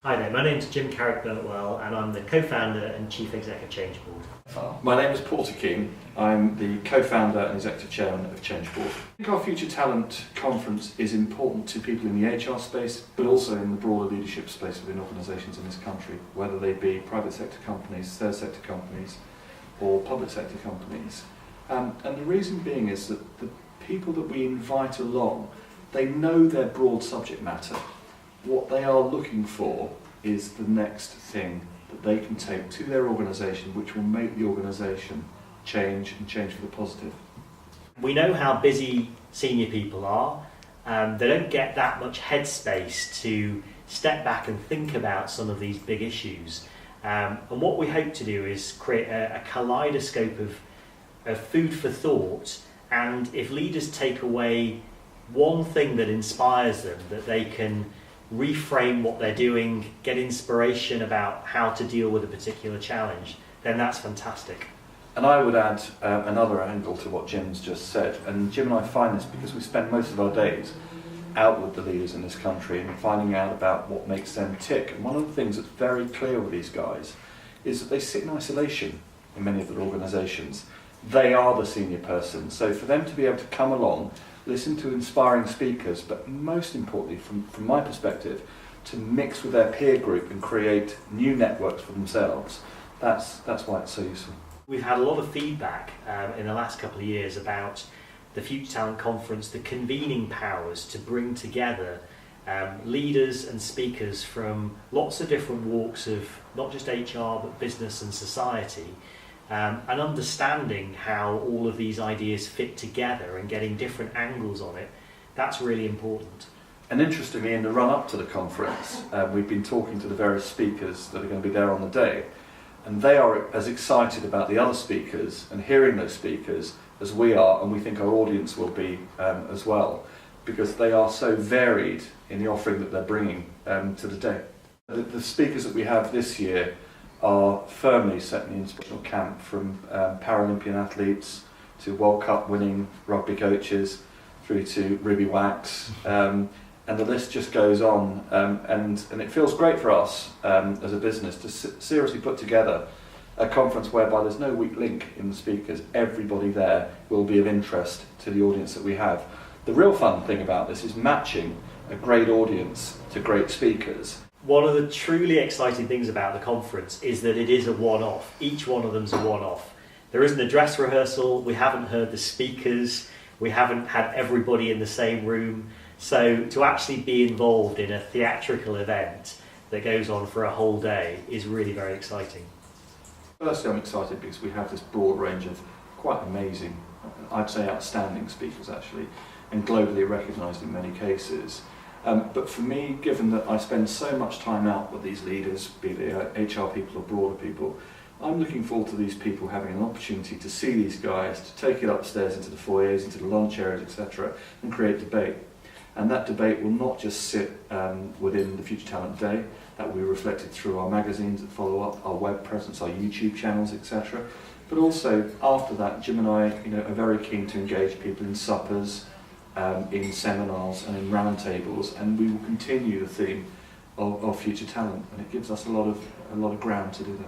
Hi there, my name's Jim Carrick-Birtwell and I'm the co-founder and chief exec of Changeboard. My name is Porteur Keene. I'm the co-founder and executive chairman of Changeboard. I think our Future Talent Conference is important to people in the HR space, but also in the broader leadership space within organisations in this country, whether they be private sector companies, third sector companies, or public sector companies. And the reason being is that the people that we invite along, they know their broad subject matter. What they are looking for is the next thing that they can take to their organisation which will make the organisation change and change for the positive. We know how busy senior people are. They don't get that much headspace to step back and think about some of these big issues. And what we hope to do is create a kaleidoscope of food for thought, and if leaders take away one thing that inspires them, that they can reframe what they're doing, get inspiration about how to deal with a particular challenge, then that's fantastic. And I would add another angle to what Jim's just said, and Jim and I find this because we spend most of our days out with the leaders in this country and finding out about what makes them tick. And one of the things that's very clear with these guys is that they sit in isolation in many of their organisations. They are the senior person, so for them to be able to come along, listen to inspiring speakers, but most importantly, from my perspective, to mix with their peer group and create new networks for themselves, that's why it's so useful. We've had a lot of feedback in the last couple of years about the Future Talent Conference, the convening powers to bring together leaders and speakers from lots of different walks of not just HR but business and society, and understanding how all of these ideas fit together and getting different angles on it. That's really important. And interestingly, in the run-up to the conference, we've been talking to the various speakers that are going to be there on the day, and they are as excited about the other speakers and hearing those speakers as we are, and we think our audience will be as well, because they are so varied in the offering that they're bringing to the day. The speakers that we have this year are firmly set in the inspirational camp, from Paralympian athletes to World Cup winning rugby coaches through to Ruby Wax, and the list just goes on, and it feels great for us as a business to seriously put together a conference whereby there's no weak link in the speakers. Everybody there will be of interest to the audience that we have. The real fun thing about this is matching a great audience to great speakers. One of the truly exciting things about the conference is that it is a one-off. Each one of them's a one-off. There isn't a dress rehearsal, we haven't heard the speakers, we haven't had everybody in the same room. So to actually be involved in a theatrical event that goes on for a whole day is really very exciting. Firstly, I'm excited because we have this broad range of quite amazing, I'd say outstanding speakers actually, and globally recognised in many cases. But for me, given that I spend so much time out with these leaders, be they HR people or broader people, I'm looking forward to these people having an opportunity to see these guys, to take it upstairs into the foyers, into the lunch areas, etc., and create debate. And that debate will not just sit within the Future Talent Day, that will be reflected through our magazines that follow up, our web presence, our YouTube channels, etc. But also after that, Jim and I are very keen to engage people in suppers, in seminars and in roundtables, and we will continue the theme of future talent, and it gives us a lot of ground to do that.